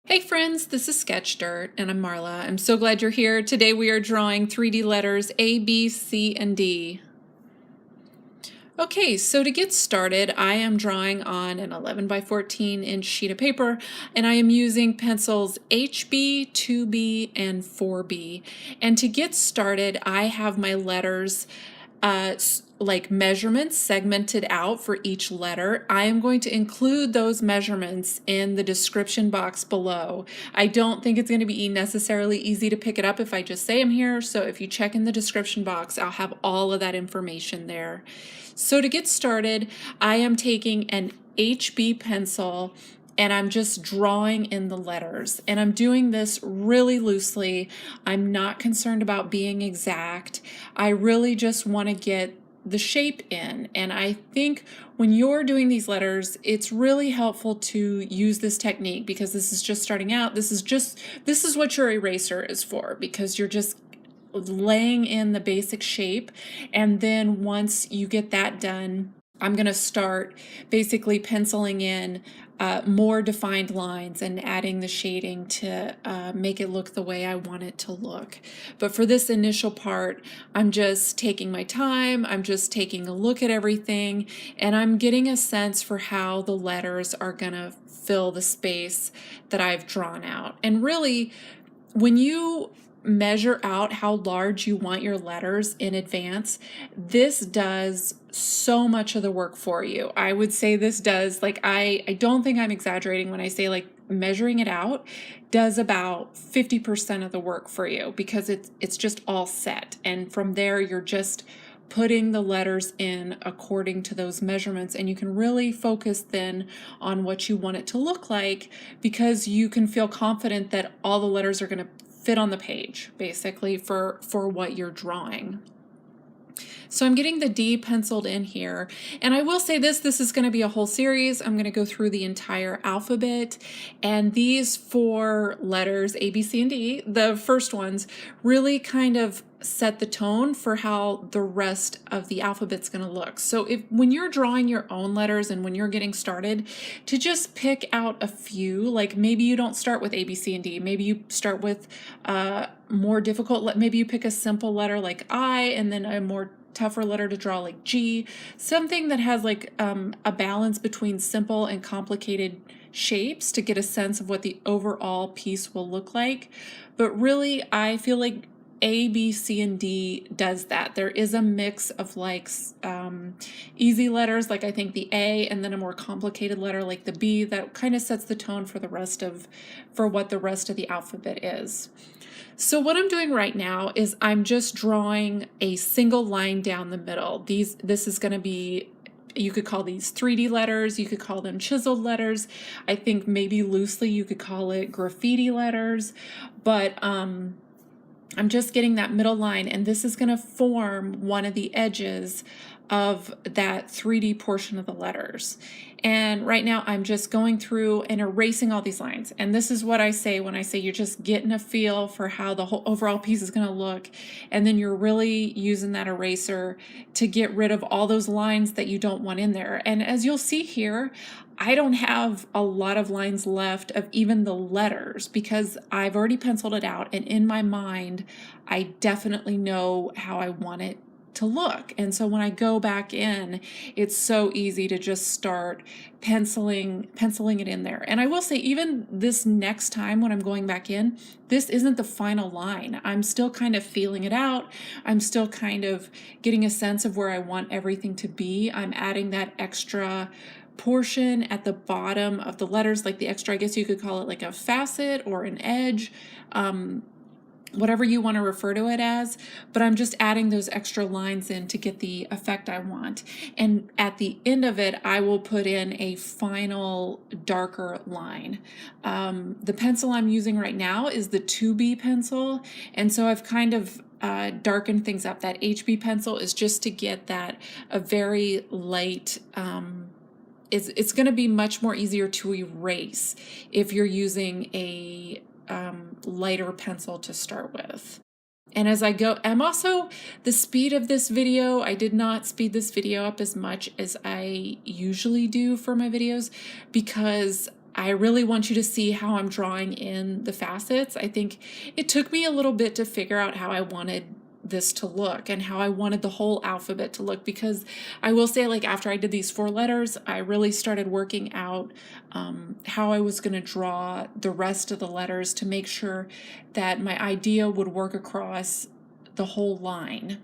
Hey friends, this is Sketch Dirt, and I'm Marla. I'm so glad you're here. Today we are drawing 3D letters A, B, C, and D. Okay, so to get started, I am drawing on an 11 by 14 inch sheet of paper, and I am using pencils HB, 2B, and 4B. And to get started, I have my letters like measurements segmented out for each letter. I am going to include those measurements in the description box below. I don't think it's going to be necessarily easy to pick it up if I just say them here, so if you check in the description box, I'll have all of that information there. So to get started, I am taking an HB pencil and I'm just drawing in the letters. And I'm doing this really loosely. I'm not concerned about being exact. I really just want to get the shape in. And I think when you're doing these letters, it's really helpful to use this technique because this is just starting out. This is what your eraser is for, because you're just laying in the basic shape. And then once you get that done, I'm going to start basically penciling in more defined lines and adding the shading to make it look the way I want it to look. But for this initial part, I'm just taking my time, I'm just taking a look at everything, and I'm getting a sense for how the letters are going to fill the space that I've drawn out. And really, when you measure out how large you want your letters in advance, this does so much of the work for you. I would say this does, like, I don't think I'm exaggerating when I say like measuring it out does about 50% of the work for you, because it's just all set, and from there you're just putting the letters in according to those measurements, and you can really focus then on what you want it to look like, because you can feel confident that all the letters are going to fit on the page basically for what you're drawing. So I'm getting the D penciled in here, and I will say this is going to be a whole series. I'm going to go through the entire alphabet, and these 4 letters, A, B, C, and D, the first ones, really kind of set the tone for how the rest of the alphabet's going to look. So when you're drawing your own letters and when you're getting started, to just pick out a few, like maybe you don't start with A, B, C, and D, maybe you start with more difficult, maybe you pick a simple letter like I, and then a more tougher letter to draw like G, something that has like a balance between simple and complicated shapes to get a sense of what the overall piece will look like. But really, I feel like A, B, C, and D does that. There is a mix of like easy letters, like I think the A, and then a more complicated letter like the B that kind of sets the tone for what the rest of the alphabet is. So what I'm doing right now is I'm just drawing a single line down the middle. This is going to be, you could call these 3D letters, you could call them chiseled letters. I think maybe loosely you could call it graffiti letters, but I'm just getting that middle line, and this is going to form one of the edges of that 3D portion of the letters. And right now I'm just going through and erasing all these lines. And this is what I say when I say you're just getting a feel for how the whole overall piece is going to look. And then you're really using that eraser to get rid of all those lines that you don't want in there. And as you'll see here, I don't have a lot of lines left of even the letters because I've already penciled it out, and in my mind I definitely know how I want it to look. And so when I go back in, it's so easy to just start penciling it in there. And I will say, even this next time when I'm going back in, this isn't the final line. I'm still kind of feeling it out. I'm still kind of getting a sense of where I want everything to be. I'm adding that extra portion at the bottom of the letters, like the extra, I guess you could call it like a facet or an edge, whatever you want to refer to it as, but I'm just adding those extra lines in to get the effect I want. And at the end of it, I will put in a final darker line. The pencil I'm using right now is the 2B pencil, and so I've kind of darkened things up. That HB pencil is just to get that a very light, it's going to be much more easier to erase if you're using a lighter pencil to start with. And as I go, I'm also, the speed of this video, I did not speed this video up as much as I usually do for my videos, because I really want you to see how I'm drawing in the facets. I think it took me a little bit to figure out how I wanted this to look and how I wanted the whole alphabet to look, because I will say, like, after I did these 4 letters, I really started working out how I was going to draw the rest of the letters to make sure that my idea would work across the whole line.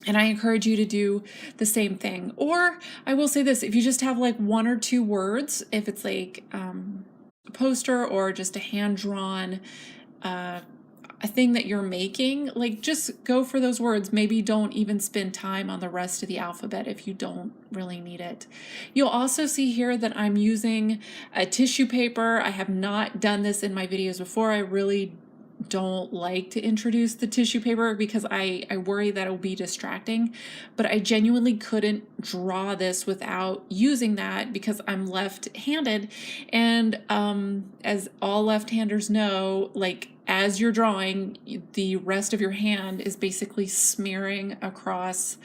And I encourage you to do the same thing. Or I will say this, if you just have like 1 or 2 words, if it's like a poster or just a hand-drawn a thing that you're making, like, just go for those words. Maybe don't even spend time on the rest of the alphabet if you don't really need it. You'll also see here that I'm using a tissue paper. I have not done this in my videos before. I really don't like to introduce the tissue paper because I worry that it will be distracting, but I genuinely couldn't draw this without using that because I'm left-handed, and as all left-handers know, like, as you're drawing, the rest of your hand is basically smearing across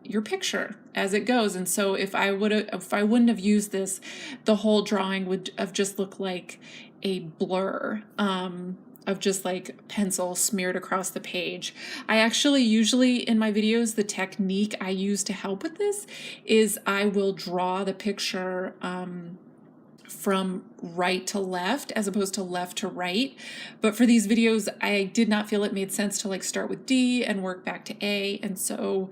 your picture as it goes. And so if I wouldn't have used this, the whole drawing would have just looked like a blur of just like pencil smeared across the page. I actually usually in my videos, the technique I use to help with this is I will draw the picture from right to left as opposed to left to right. But for these videos, I did not feel it made sense to like start with D and work back to A. And so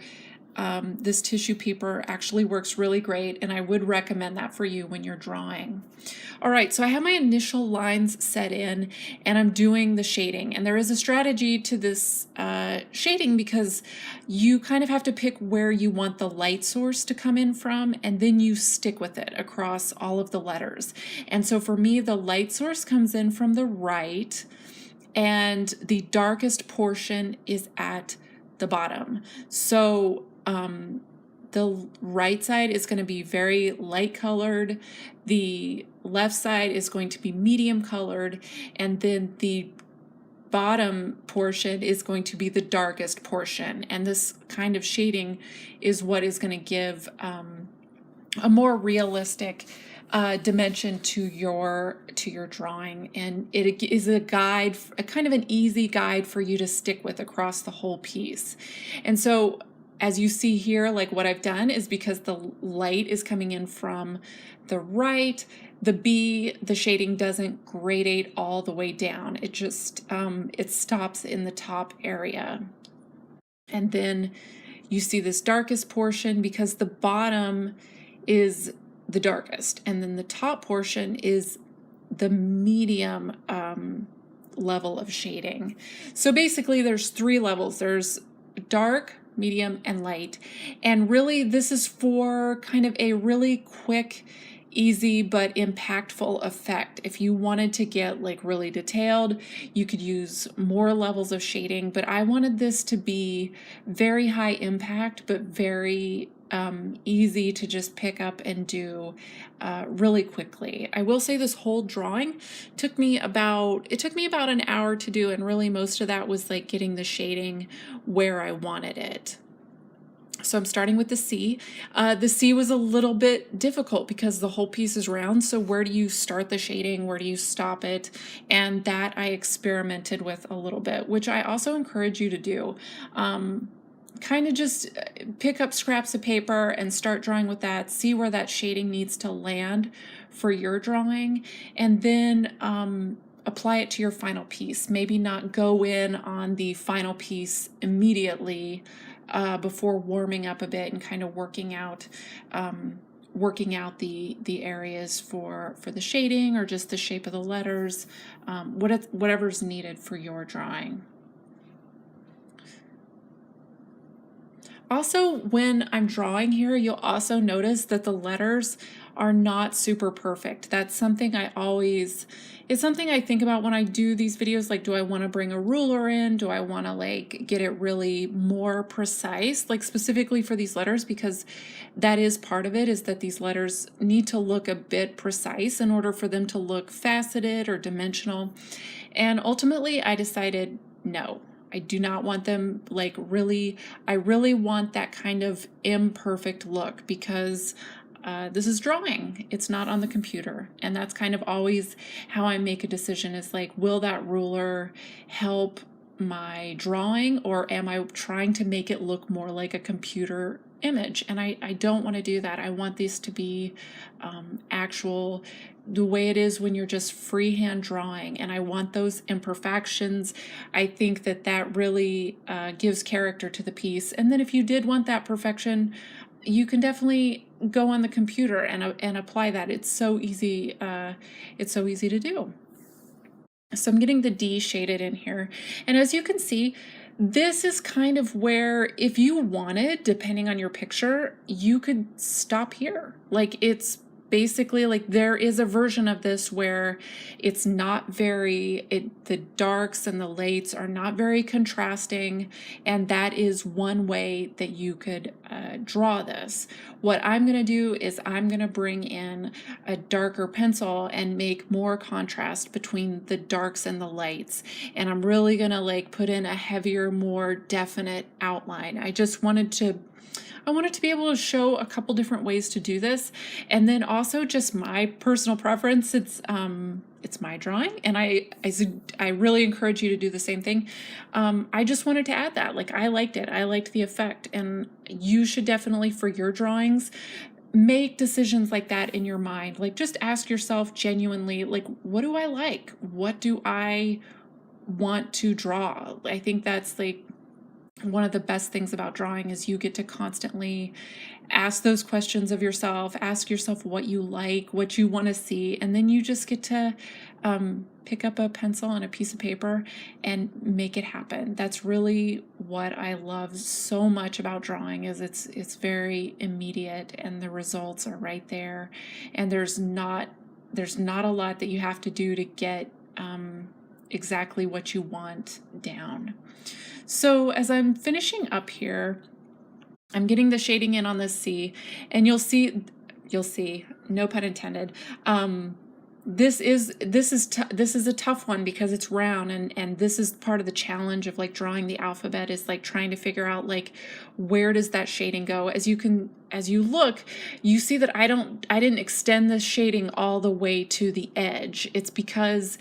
this tissue paper actually works really great, and I would recommend that for you when you're drawing. All right, so I have my initial lines set in, and I'm doing the shading. And there is a strategy to this shading because you kind of have to pick where you want the light source to come in from, and then you stick with it across all of the letters. And so for me, the light source comes in from the right, and the darkest portion is at the bottom. So the right side is going to be very light colored, the left side is going to be medium colored, and then the bottom portion is going to be the darkest portion. And this kind of shading is what is going to give a more realistic dimension to your drawing, and it is a guide, a kind of an easy guide for you to stick with across the whole piece. And so as you see here, like, what I've done is, because the light is coming in from the right, the B, the shading doesn't gradate all the way down. It just it stops in the top area. And then you see this darkest portion because the bottom is the darkest, and then the top portion is the medium level of shading. So basically there's 3 levels. There's dark, medium, and light. And really this is for kind of a really quick, easy, but impactful effect. If you wanted to get like really detailed, you could use more levels of shading, but I wanted this to be very high impact, but very easy to just pick up and do really quickly. I will say this whole drawing took me about an hour to do, and really most of that was like getting the shading where I wanted it. So I'm starting with the C. The C was a little bit difficult because the whole piece is round. So where do you start the shading? Where do you stop it? And that I experimented with a little bit, which I also encourage you to do. Kind of just pick up scraps of paper and start drawing with that. See where that shading needs to land for your drawing, and then apply it to your final piece. Maybe not go in on the final piece immediately before warming up a bit and kind of working out the areas for the shading, or just the shape of the letters, whatever's needed for your drawing. Also, when I'm drawing here, you'll also notice that the letters are not super perfect. That's something it's something I think about when I do these videos. Like, do I want to bring a ruler in? Do I want to like get it really more precise, like specifically for these letters? Because that is part of it, is that these letters need to look a bit precise in order for them to look faceted or dimensional. And ultimately I decided no. I do not want them like I really want that kind of imperfect look, because this is drawing. It's not on the computer. And that's kind of always how I make a decision, is like, will that ruler help my drawing, or am I trying to make it look more like a computer image? And I don't want to do that. I want these to be actual, the way it is when you're just freehand drawing, and I want those imperfections. I think that that really gives character to the piece. And then if you did want that perfection, you can definitely go on the computer and apply that. It's so easy. It's so easy to do. So I'm getting the D shaded in here. And as you can see, this is kind of where, if you wanted, depending on your picture, you could stop here. Like, it's basically like there is a version of this where it's not very, the darks and the lights are not very contrasting, and that is one way that you could draw this. What I'm going to do is I'm going to bring in a darker pencil and make more contrast between the darks and the lights, and I'm really going to like put in a heavier, more definite outline. I wanted to be able to show a couple different ways to do this, and then also just my personal preference. It's my drawing, and I really encourage you to do the same thing. I just wanted to add that, like, I liked it. I liked the effect, and you should definitely, for your drawings, make decisions like that in your mind. Like, just ask yourself genuinely, like, what do I like? What do I want to draw? I think that's like one of the best things about drawing, is you get to constantly ask those questions of yourself, ask yourself what you like, what you want to see, and then you just get to pick up a pencil and a piece of paper and make it happen. That's really what I love so much about drawing, is it's very immediate and the results are right there, and there's not a lot that you have to do to get exactly what you want down. So as I'm finishing up here, I'm getting the shading in on this C, and you'll see, no pun intended. This is a tough one because it's round, and this is part of the challenge of like drawing the alphabet, is like trying to figure out like, where does that shading go? As you look, you see that I didn't extend the shading all the way to the edge. It's because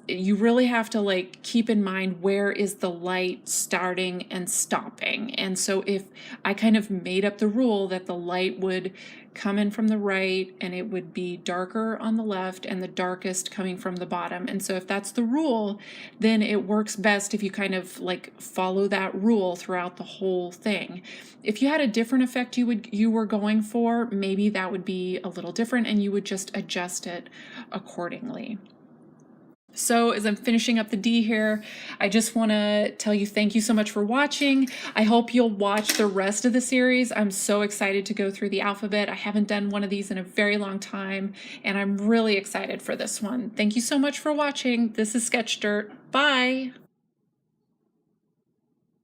you really have to like keep in mind, where is the light starting and stopping. And so if I kind of made up the rule that the light would come in from the right and it would be darker on the left and the darkest coming from the bottom. And so if that's the rule, then it works best if you kind of like follow that rule throughout the whole thing. If you had a different effect you were going for, maybe that would be a little different, and you would just adjust it accordingly. So as I'm finishing up the D here, I just want to tell you thank you so much for watching. I hope you'll watch the rest of the series. I'm so excited to go through the alphabet. I haven't done one of these in a very long time, and I'm really excited for this one. Thank you so much for watching. This is Sketch Dirt. Bye!